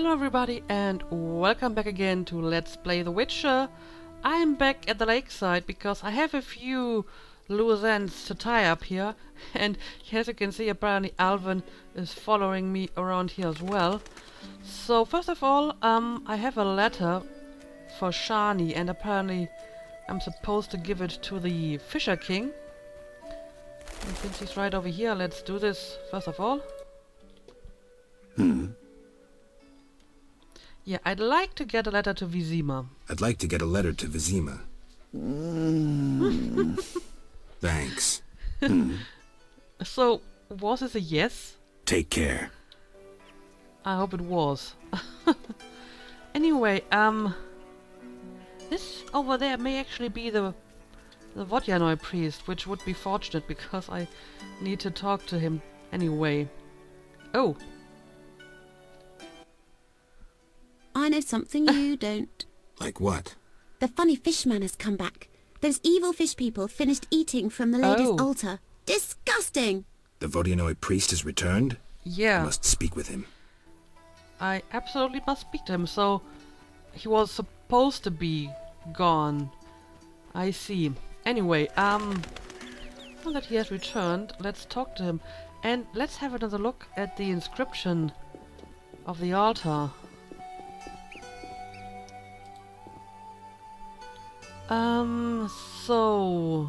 Hello everybody and welcome back again to Let's Play The Witcher. I'm back at the lakeside because I have a few loose ends to tie up here, and as you can see, apparently Alvin is following me around here as well. So first of all, I have a letter for Shani, and apparently I'm supposed to give it to the Fisher King. And since he's right over here, let's do this first of all. Yeah, I'd like to get a letter to Vizima. I'd like to get a letter to Vizima. Thanks. So, was this a yes? Take care. I hope it was. Anyway, this over there may actually be the Vodyanoi priest, which would be fortunate because I need to talk to him anyway. Oh. I know something you don't. Like what? The funny fishman has come back. Those evil fish people finished eating from the lady's altar. Disgusting! The Vodyanoi priest has returned? Yeah. I must speak with him. I absolutely must speak to him, so he was supposed to be gone. I see. Anyway, now that he has returned, let's talk to him. And let's have another look at the inscription of the altar. So...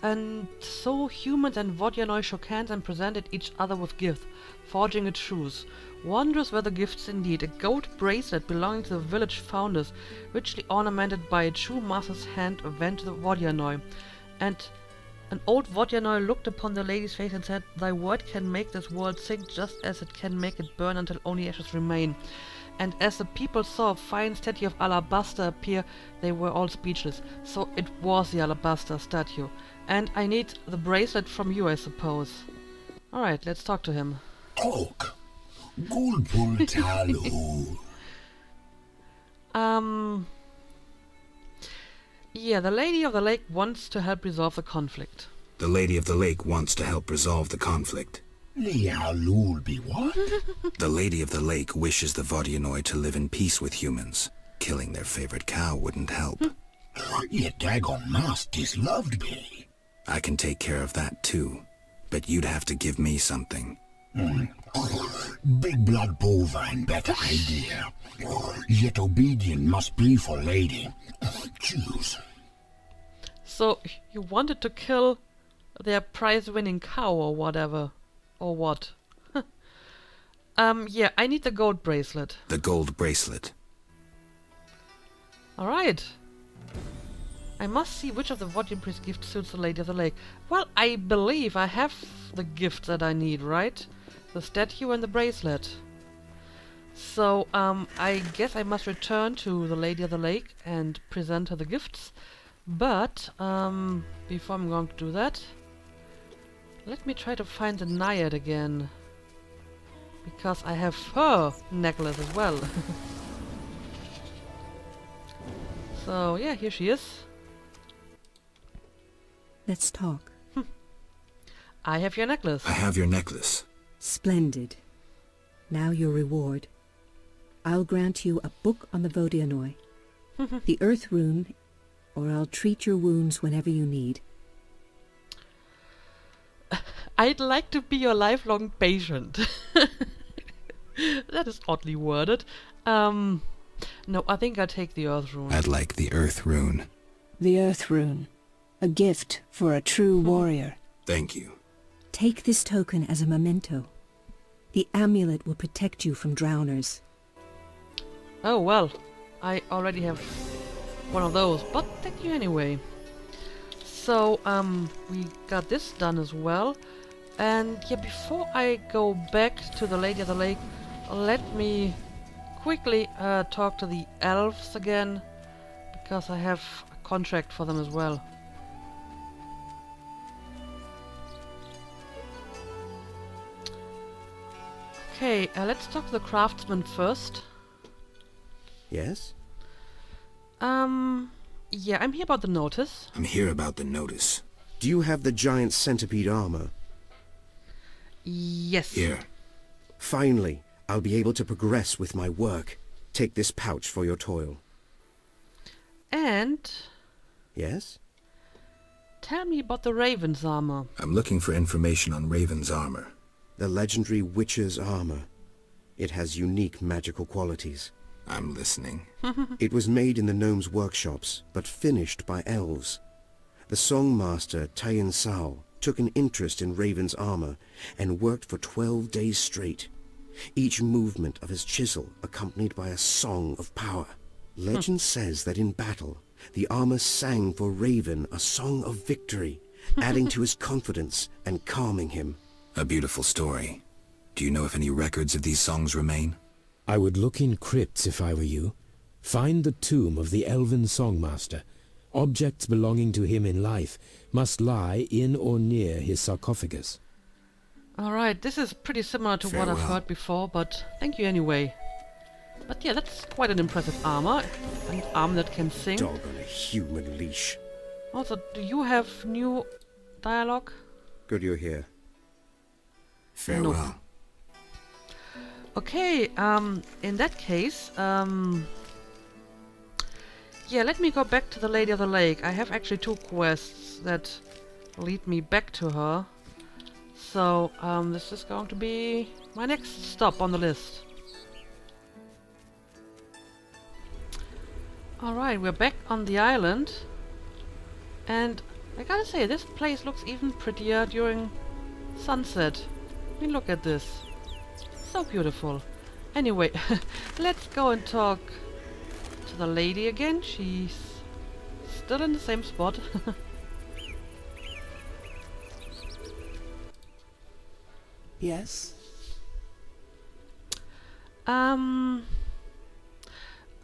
And so humans and Vodyanoi shook hands and presented each other with gifts, forging a truce. Wondrous were the gifts indeed. A gold bracelet belonging to the village founders, richly ornamented by a true master's hand, went to the Vodyanoi. And an old Vodyanoi looked upon the lady's face and said, "Thy word can make this world sink just as it can make it burn until only ashes remain." And as the people saw a fine statue of alabaster appear, they were all speechless. So it was the alabaster statue. And I need the bracelet from you, I suppose. Alright, let's talk to him. Talk. Gulpul talu. Yeah, the Lady of the Lake wants to help resolve the conflict. The Lady of the Lake wants to help resolve the conflict. Lialul be what? The Lady of the Lake wishes the Vodyanoi to live in peace with humans. Killing their favorite cow wouldn't help. Yet Dagon must is loved be. I can take care of that too. But you'd have to give me something. Big blood bovine better idea. Yet obedient must be for lady. Choose. So, you wanted to kill their prize-winning cow or whatever. Or what? Yeah, I need the gold bracelet. The gold bracelet. Alright. I must see which of the Vodyan priest gifts suits the Lady of the Lake. Well, I believe I have the gift that I need, right? The statue and the bracelet. So, I guess I must return to the Lady of the Lake and present her the gifts. But, before I'm going to do that, let me try to find the Naiad again. Because I have her necklace as well. So, yeah, here she is. Let's talk. I have your necklace. I have your necklace. Splendid. Now your reward. I'll grant you a book on the Vodyanoi, the Earth Rune, or I'll treat your wounds whenever you need. I'd like to be your lifelong patient. That is oddly worded. No, I think I'll take the Earth Rune. I'd like the Earth Rune. The Earth Rune. A gift for a true warrior. Thank you. Take this token as a memento. The amulet will protect you from drowners. Oh, well, I already have one of those, but thank you anyway. So, we got this done as well. And yeah, before I go back to the Lady of the Lake, let me quickly talk to the elves again, because I have a contract for them as well. Okay, let's talk to the craftsman first. Yes? Yeah, I'm here about the notice. I'm here about the notice. Do you have the giant centipede armor? Yes. Here. Finally, I'll be able to progress with my work. Take this pouch for your toil. And Yes? tell me about the Raven's armor. I'm looking for information on Raven's armor. The legendary Witcher's armor. It has unique magical qualities. I'm listening. It was made in the gnomes' workshops, but finished by elves. The songmaster Tayan Sao took an interest in Raven's armor and worked for 12 days straight. Each movement of his chisel accompanied by a song of power. Legend says that in battle, the armor sang for Raven a song of victory, adding to his confidence and calming him. A beautiful story. Do you know if any records of these songs remain? I would look in crypts if I were you. Find the tomb of the elven songmaster. Objects belonging to him in life must lie in or near his sarcophagus. Alright, this is pretty similar to what I've Farewell. heard before, but thank you anyway. But yeah, that's quite an impressive armor. An armor that can sing. Dog on a human leash. Also, do you have new dialogue? Good you're here. Farewell. Okay, in that case, yeah, let me go back to the Lady of the Lake. I have actually 2 quests that lead me back to her. So, this is going to be my next stop on the list. Alright, we're back on the island. And I gotta say, this place looks even prettier during sunset. I mean, look at this. So beautiful. Anyway, let's go and talk to the lady again. She's still in the same spot. Yes?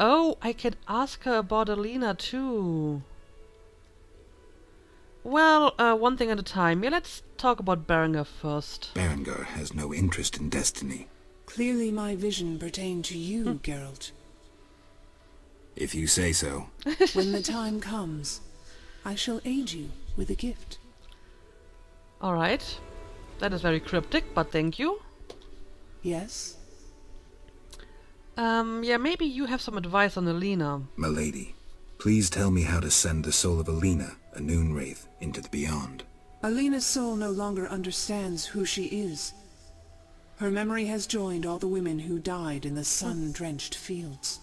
Oh, I can ask her about Alina too. Well, one thing at a time. Yeah, let's talk about Berenger first. Berengar has no interest in destiny. Clearly my vision pertained to you, Geralt. If you say so. When the time comes, I shall aid you with a gift. Alright. That is very cryptic, but thank you. Yes? Yeah, maybe you have some advice on Alina. Milady, please tell me how to send the soul of Alina, a noon wraith, into the beyond. Alina's soul no longer understands who she is. Her memory has joined all the women who died in the sun-drenched fields.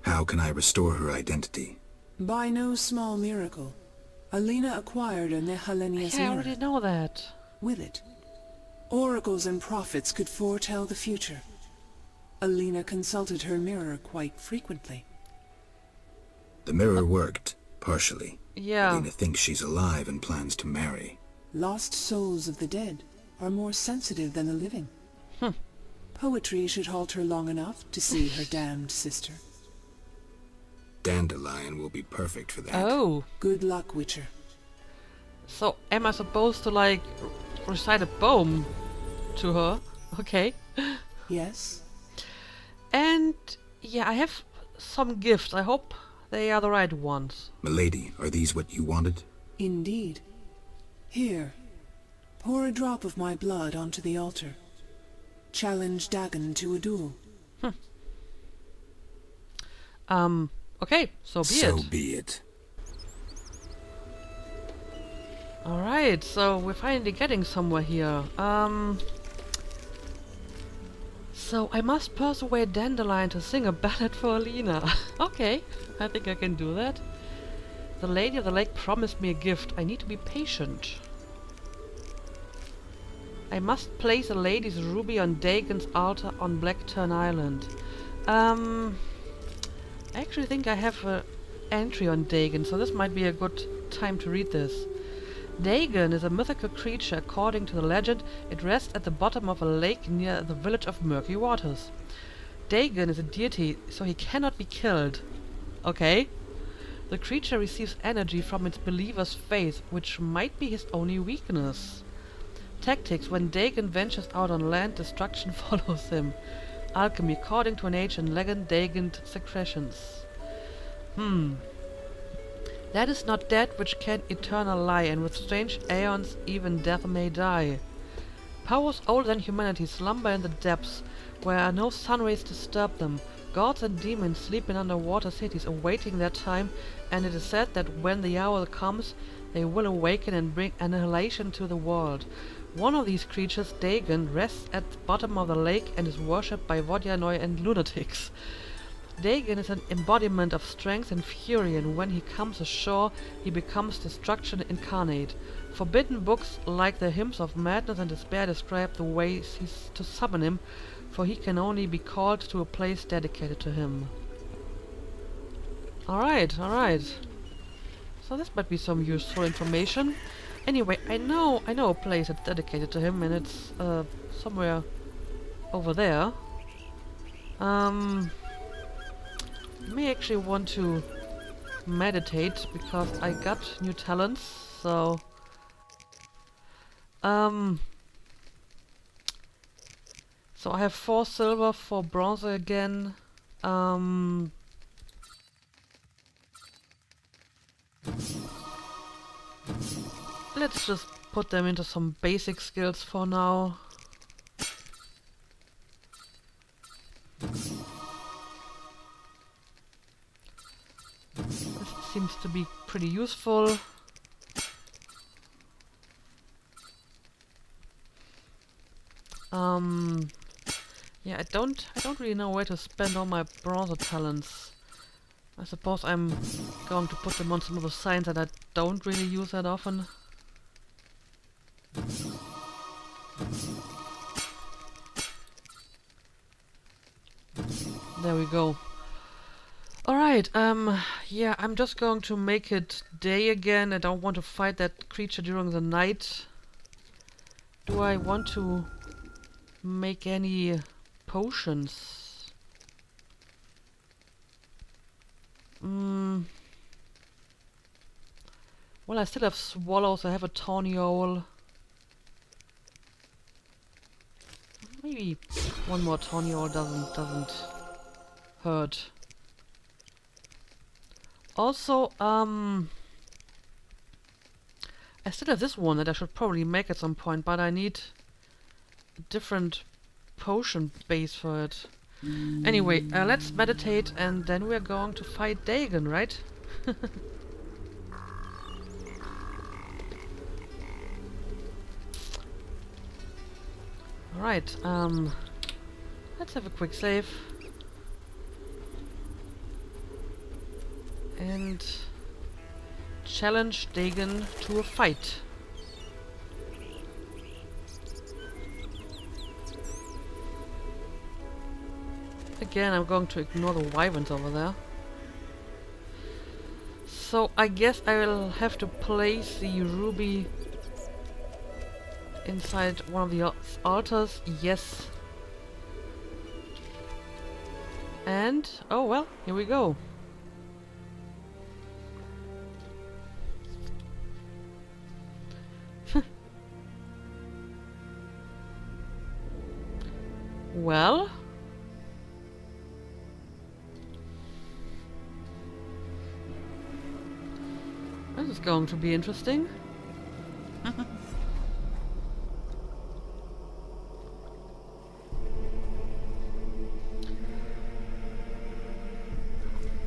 How can I restore her identity? By no small miracle, Alina acquired a Nehalenia's Yeah, I mirror. already know that. With it, oracles and prophets could foretell the future. Alina consulted her mirror quite frequently. The mirror worked, partially. Yeah. Alina thinks she's alive and plans to marry. Lost souls of the dead are more sensitive than the living. Poetry should halt her long enough to see her damned sister. Dandelion will be perfect for that. Oh. Good luck, Witcher. So, am I supposed to, like, recite a poem to her? Okay. Yes? And, yeah, I have some gifts. I hope they are the right ones. Milady, are these what you wanted? Indeed. Here, pour a drop of my blood onto the altar. Challenge Dagon to a duel. Okay, so be it. So be it. Alright, so we're finally getting somewhere here. So I must persuade Dandelion to sing a ballad for Alina. Okay, I think I can do that. The Lady of the Lake promised me a gift. I need to be patient. I must place a lady's ruby on Dagon's altar on Blackturn Island. I actually think I have an entry on Dagon, so this might be a good time to read this. Dagon is a mythical creature. According to the legend, it rests at the bottom of a lake near the village of Murky Waters. Dagon is a deity, so he cannot be killed. Okay. The creature receives energy from its believer's faith, which might be his only weakness. Tactics: when Dagon ventures out on land, destruction follows him. Alchemy: according to an ancient legend, Dagon secretions. That is not that which can eternal lie, and with strange aeons even death may die. Powers older than humanity slumber in the depths, where no sun rays disturb them. Gods and demons sleep in underwater cities, awaiting their time, and it is said that when the hour comes, they will awaken and bring annihilation to the world. One of these creatures, Dagon, rests at the bottom of the lake and is worshipped by Vodyanoi and lunatics. Dagon is an embodiment of strength and fury, and when he comes ashore, he becomes destruction incarnate. Forbidden books like the Hymns of Madness and Despair describe the ways to summon him, for he can only be called to a place dedicated to him. Alright. So this might be some useful information. Anyway, I know a place that's dedicated to him, and it's somewhere over there. May actually want to meditate because I got new talents, so so I have 4 silver, 4 bronze again. Let's just put them into some basic skills for now. This seems to be pretty useful. Yeah, I don't really know where to spend all my bronze talents. I suppose I'm going to put them on some of the signs that I don't really use that often. There we go. Alright, yeah, I'm just going to make it day again. I don't want to fight that creature during the night. Do I want to make any potions? Well, I still have swallows, I have a tawny owl. Maybe one more tawny owl doesn't hurt. Also, I still have this one that I should probably make at some point, but I need a different potion base for it. Anyway, let's meditate and then we're going to fight Dagon, right? Alright, let's have a quick save. And challenge Dagon to a fight. Again, I'm going to ignore the wyverns over there. So I guess I will have to place the ruby inside one of the altars. Yes. And, oh well, here we go. Well, this is going to be interesting.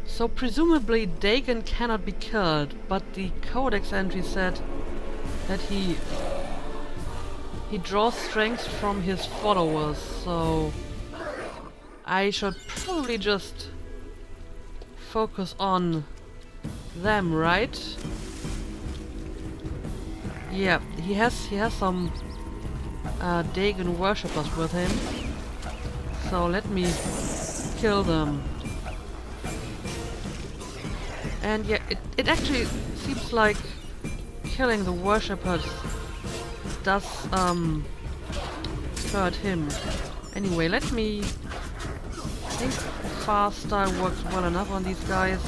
So presumably Dagon cannot be killed, but the codex entry said that he draws strength from his followers, so I should probably just focus on them, right? Yeah, he has some Dagon worshippers with him, so let me kill them. And yeah, it actually seems like killing the worshippers does hurt him. Anyway, let me... I think fast style works well enough on these guys.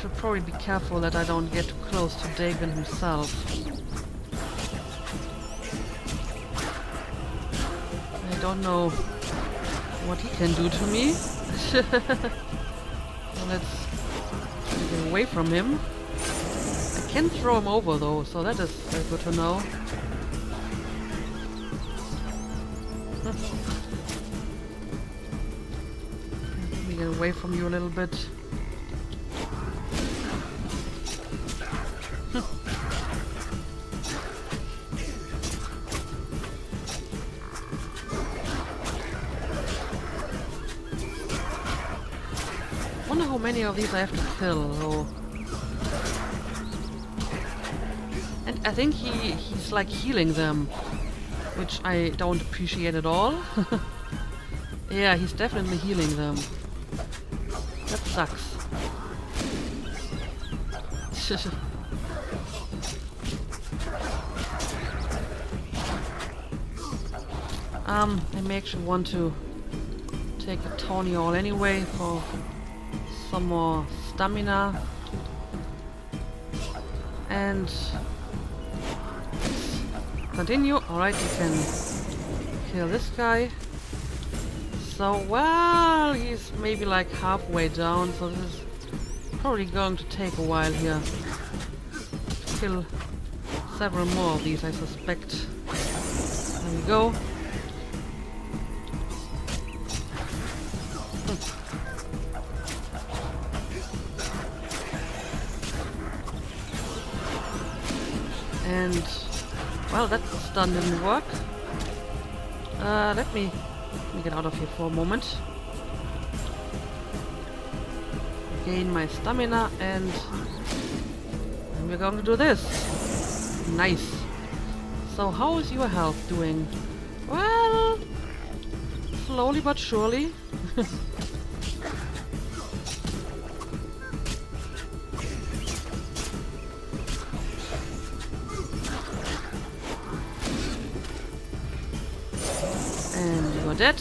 Should probably be careful that I don't get too close to Dagon himself. I don't know what he can do to me. So let's get away from him. I can throw him over though, so that is good to know. Let me get away from you a little bit. Wonder how many of these I have to kill though. And I think he's like healing them, which I don't appreciate at all. Yeah, he's definitely healing them. That sucks. I may actually want to take a Tony all anyway for some more stamina. And continue. Alright, you can kill this guy. So, well, he's maybe like halfway down, so this is probably going to take a while here. Kill several more of these, I suspect. There we go. And, well, that stun didn't work. Let me get out of here for a moment. Gain my stamina and we're going to do this. Nice. So how is your health doing? Well, slowly but surely. And you're dead.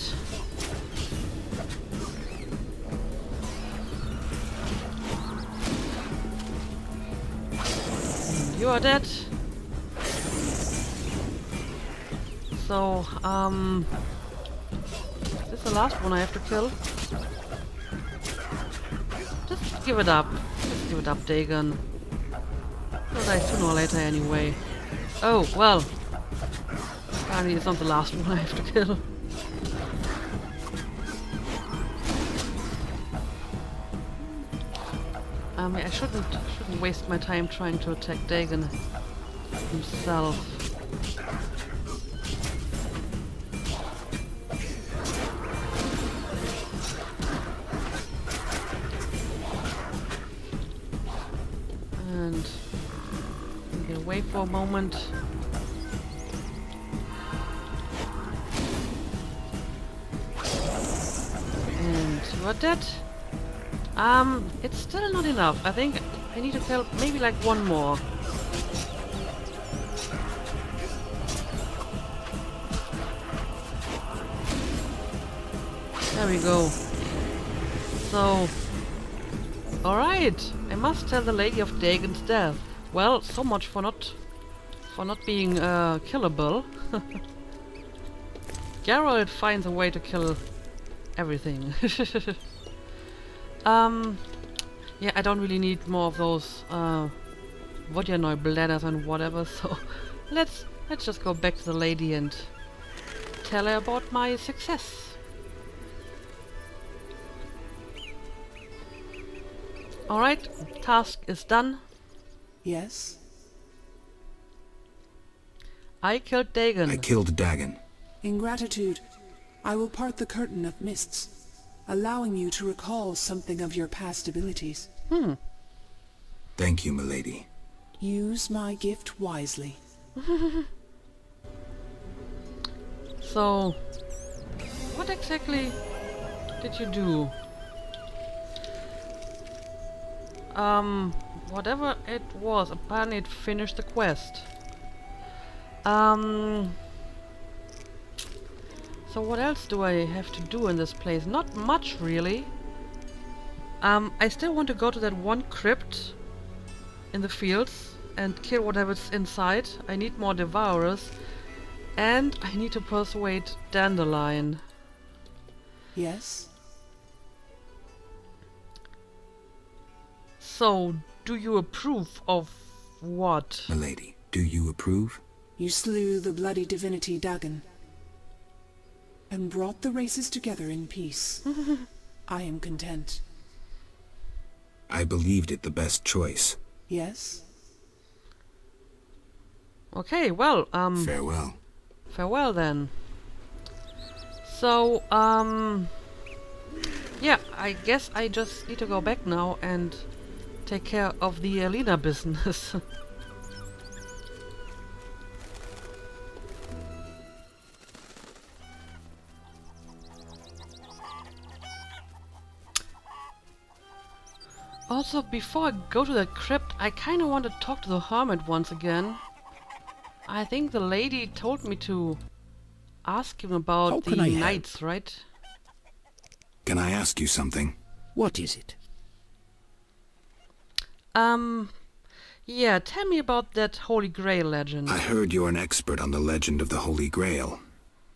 And you are dead. So, is this the last one I have to kill? Just give it up. Just give it up, Dagon. You'll die sooner or later anyway. Oh, well. Apparently it's not the last one I have to kill. I shouldn't waste my time trying to attack Dagon himself. And get away for a moment. And you are dead. It's still not enough. I think I need to kill maybe like one more. There we go. So, alright. I must tell the Lady of Dagon's death. Well, so much for not being killable. Geralt finds a way to kill everything. Yeah, I don't really need more of those Vodyanoi bladders and whatever, so let's just go back to the lady and tell her about my success. Alright, task is done. Yes? I killed Dagon. I killed Dagon. In gratitude, I will part the curtain of mists, allowing you to recall something of your past abilities. Thank you, milady. Use my gift wisely. So, what exactly did you do? Whatever it was, apparently it finished the quest. So what else do I have to do in this place? Not much, really. I still want to go to that one crypt in the fields and kill whatever's inside. I need more devourers. And I need to persuade Dandelion. Yes? So, do you approve of what? Milady, do you approve? You slew the bloody divinity Dagon, and brought the races together in peace. I am content. I believed it the best choice. Yes? Okay, well, Farewell. farewell then. So, yeah, I guess I just need to go back now and take care of the Alina business. Also, before I go to the crypt, I kinda want to talk to the hermit once again. I think the lady told me to ask him How about the can I help? knights, right? Can I ask you something? What is it? Yeah, tell me about that Holy Grail legend. I heard you're an expert on the legend of the Holy Grail.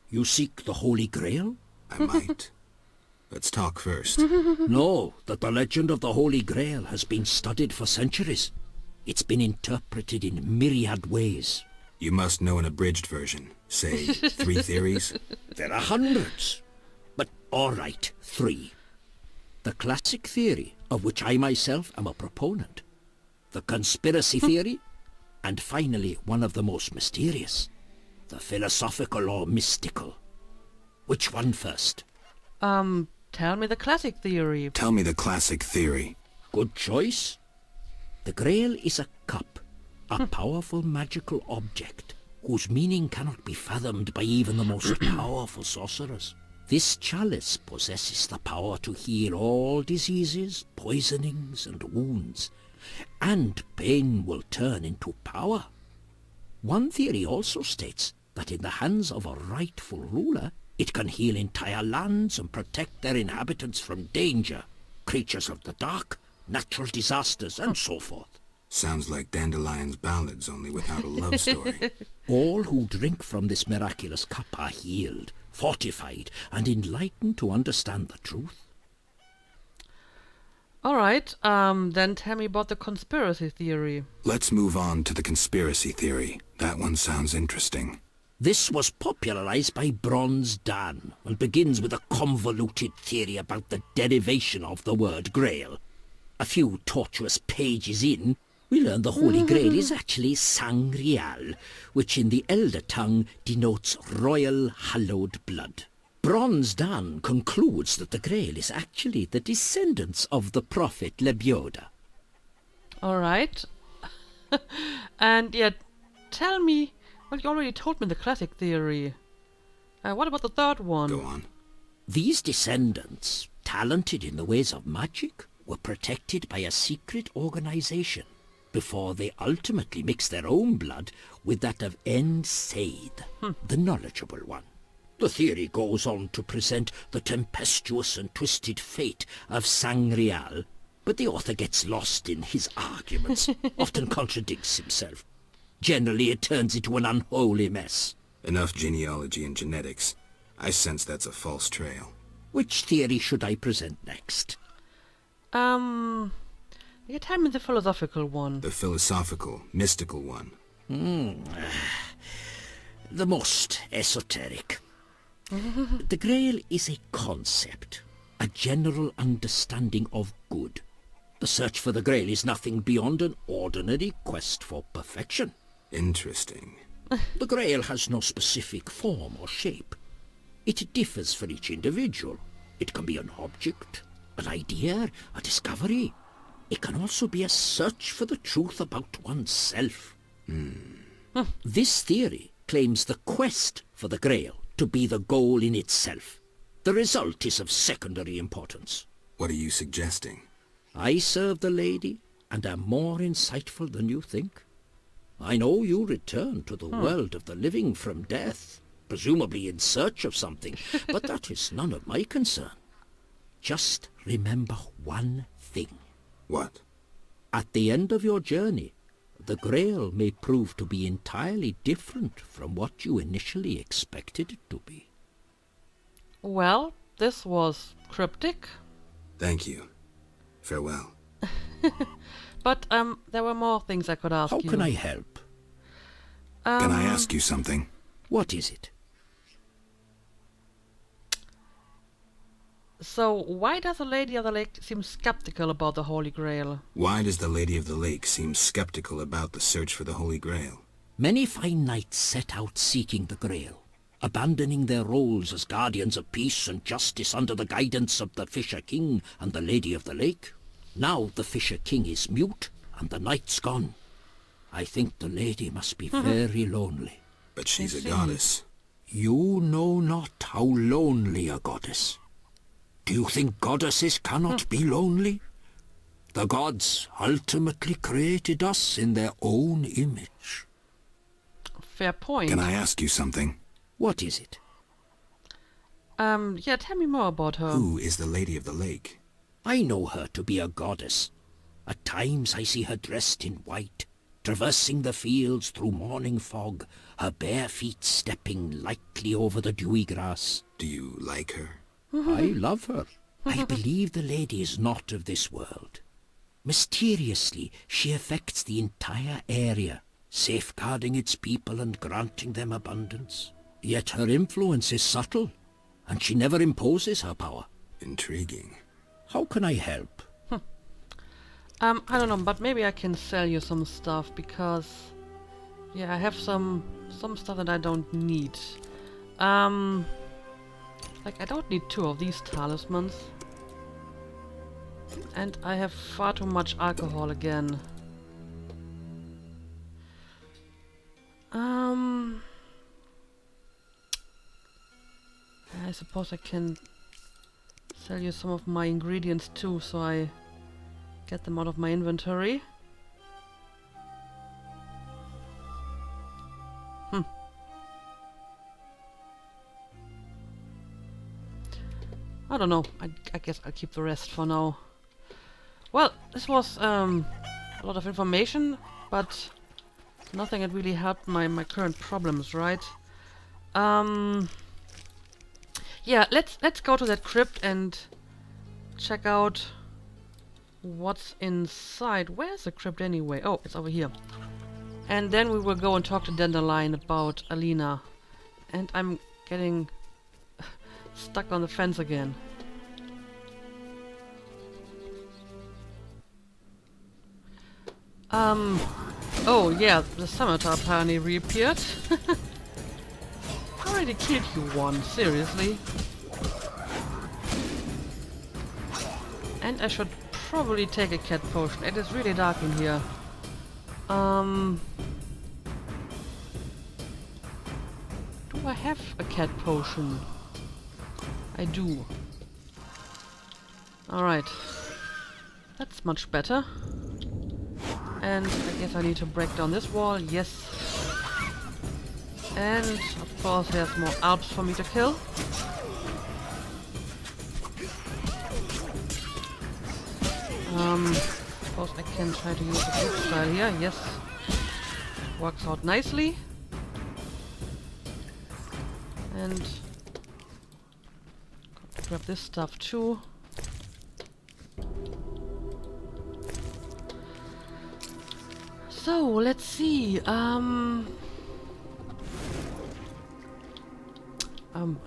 You seek the Holy Grail? I might. Let's talk first. Know that the legend of the Holy Grail has been studied for centuries. It's been interpreted in myriad ways. You must know an abridged version. Say, 3 theories? There are hundreds. But all right, 3. The classic theory, of which I myself am a proponent. The conspiracy theory. And finally, one of the most mysterious. The philosophical or mystical. Which one first? Tell me the classic theory. Tell me the classic theory. Good choice. The Grail is a cup, a powerful magical object, whose meaning cannot be fathomed by even the most powerful sorcerers. This chalice possesses the power to heal all diseases, poisonings, and wounds, and pain will turn into power. One theory also states that in the hands of a rightful ruler, it can heal entire lands and protect their inhabitants from danger, creatures of the dark, natural disasters, and so forth. Sounds like Dandelion's ballads, only without a love story. All who drink from this miraculous cup are healed, fortified, and enlightened to understand the truth. Alright, then tell me about the conspiracy theory. Let's move on to the conspiracy theory. That one sounds interesting. This was popularized by Bronze Dan and begins with a convoluted theory about the derivation of the word Grail. A few tortuous pages in, we learn the Holy Grail is actually Sangreal, which in the Elder tongue denotes royal hallowed blood. Bronze Dan concludes that the Grail is actually the descendants of the prophet Lebioda. Alright. And yet, tell me, well, you already told me the classic theory. What about the third one? Go on. These descendants, talented in the ways of magic, were protected by a secret organization before they ultimately mixed their own blood with that of En Seid, the knowledgeable one. The theory goes on to present the tempestuous and twisted fate of Sangreal, but the author gets lost in his arguments, often contradicts himself. Generally, it turns into an unholy mess. Enough genealogy and genetics. I sense that's a false trail. Which theory should I present next? You tell me the philosophical one. The philosophical, mystical one. The most esoteric. The Grail is a concept, a general understanding of good. The search for the Grail is nothing beyond an ordinary quest for perfection. Interesting. The Grail has no specific form or shape. It differs for each individual. It can be an object, an idea, a discovery. It can also be a search for the truth about oneself. This theory claims the quest for the Grail to be the goal in itself. The result is of secondary importance. What are you suggesting? I serve the lady and am more insightful than you think. I know you return to the world of the living from death, presumably in search of something, but that is none of my concern. Just remember one thing. What? At the end of your journey, the Grail may prove to be entirely different from what you initially expected it to be. Well, this was cryptic. Thank you. Farewell. But there were more things I could ask you. How can I help? Can I ask you something? What is it? So, why does the Lady of the Lake seem skeptical about the Holy Grail? Why does the Lady of the Lake seem skeptical about the search for the Holy Grail? Many fine knights set out seeking the Grail, abandoning their roles as guardians of peace and justice under the guidance of the Fisher King and the Lady of the Lake. Now the Fisher King is mute, and the knight's gone. I think the lady must be very lonely. But she's a goddess. You know not how lonely a goddess. Do you think goddesses cannot be lonely? The gods ultimately created us in their own image. Fair point. Can I ask you something? What is it? Yeah, tell me more about her. Who is the Lady of the Lake? I know her to be a goddess. At times I see her dressed in white, traversing the fields through morning fog, her bare feet stepping lightly over the dewy grass. Do you like her? I love her. I believe the lady is not of this world. Mysteriously, she affects the entire area, safeguarding its people and granting them abundance. Yet her influence is subtle, and she never imposes her power. Intriguing. How can I help? I don't know, but maybe I can sell you some stuff, because... yeah, I have some stuff that I don't need. Like, I don't need 2 of these talismans. And I have far too much alcohol again. I suppose I can sell you some of my ingredients too, so I get them out of my inventory. I don't know. I guess I'll keep the rest for now. Well, this was a lot of information, but nothing that really helped my current problems, right? Yeah, let's go to that crypt and check out what's inside. Where's the crypt anyway? Oh, it's over here. And then we will go and talk to Dandelion about Alina. And I'm getting stuck on the fence again. Oh yeah, the Scimitar apparently reappeared. I already killed you one, seriously. And I should probably take a cat potion. It is really dark in here. Do I have a cat potion? I do. Alright. That's much better. And I guess I need to break down this wall. Yes. And of course there's more Alps for me to kill. Suppose I can try to use the group style here. Yes. Works out nicely. And grab this stuff too. So let's see.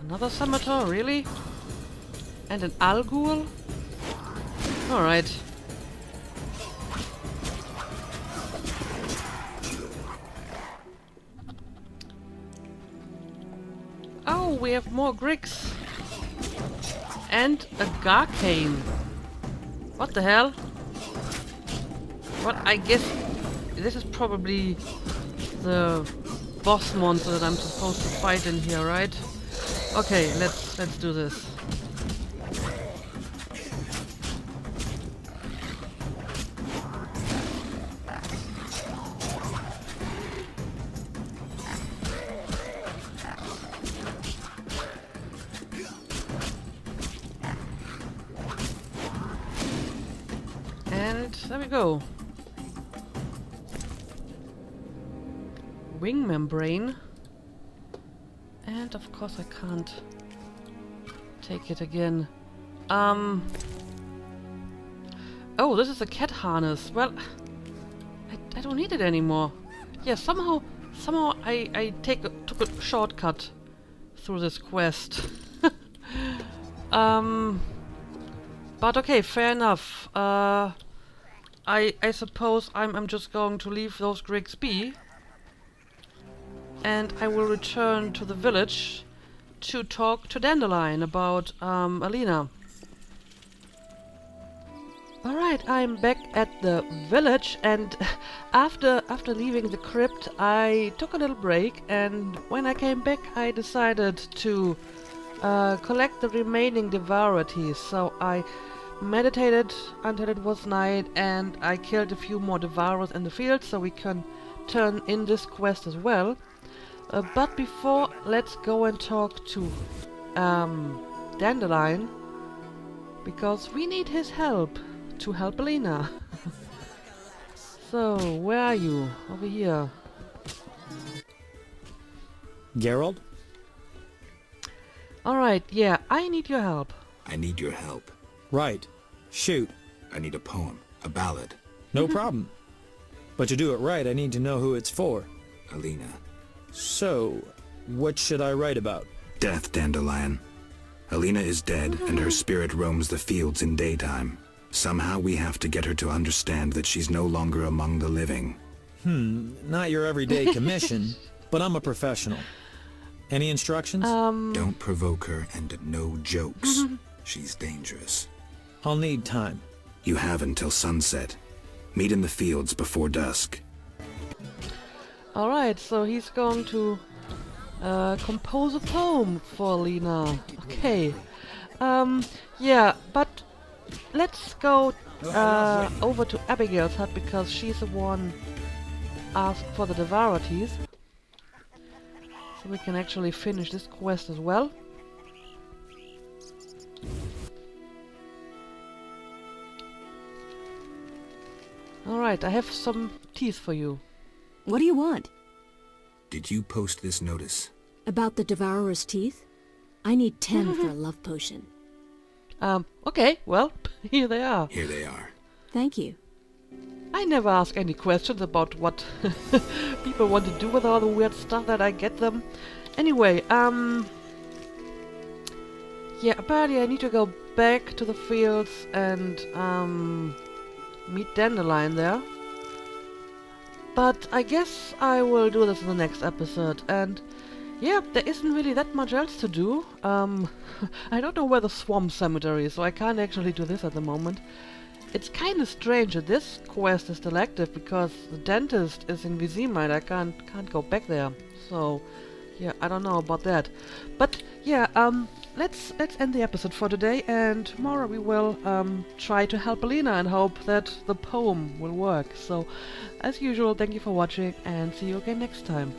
Another Scimitar, really? And an Algul? Alright. Oh, we have more Gricks. And a Garcane. What the hell? What, I guess this is probably the boss monster that I'm supposed to fight in here, right? Okay, let's do this. And there we go. Wing membrane. And of course I can't take it again. Oh, this is a cat harness. Well, I don't need it anymore. Yeah, somehow I took a shortcut through this quest. But okay, fair enough. I suppose I'm just going to leave those Griggs be. And I will return to the village to talk to Dandelion about Alina. Alright, I'm back at the village, and after leaving the crypt I took a little break, and when I came back I decided to collect the remaining devourities. So I meditated until it was night, and I killed a few more devourers in the field so we can turn in this quest as well. But before, let's go and talk to Dandelion, because we need his help to help Alina. So, where are you? Over here. Geralt? Alright, yeah, I need your help. I need your help. Right. Shoot. I need a poem, a ballad. No problem. But to do it right, I need to know who it's for. Alina. So, what should I write about? Death, Dandelion. Alina is dead, and her spirit roams the fields in daytime. Somehow we have to get her to understand that she's no longer among the living. Not your everyday commission, but I'm a professional. Any instructions? Don't provoke her, and no jokes. She's dangerous. I'll need time. You have until sunset. Meet in the fields before dusk. Alright, so he's going to compose a poem for Alina. Okay. Yeah, but let's go over to Abigail's hut, because she's the one asked for the devourities. So we can actually finish this quest as well. Alright, I have some teeth for you. What do you want? Did you post this notice? About the Devourer's teeth? I need 10 for a love potion. Okay, well, here they are. Here they are. Thank you. I never ask any questions about what people want to do with all the weird stuff that I get them. Anyway, yeah, apparently I need to go back to the fields and, meet Dandelion there. But I guess I will do this in the next episode, and yeah, there isn't really that much else to do. I don't know where the swamp cemetery is, so I can't actually do this at the moment. It's kind of strange that this quest is still active, because the dentist is in Vizima and I can't go back there. So yeah, I don't know about that. But yeah, let's end the episode for today, and tomorrow we will try to help Alina and hope that the poem will work. So as usual, thank you for watching, and see you again next time.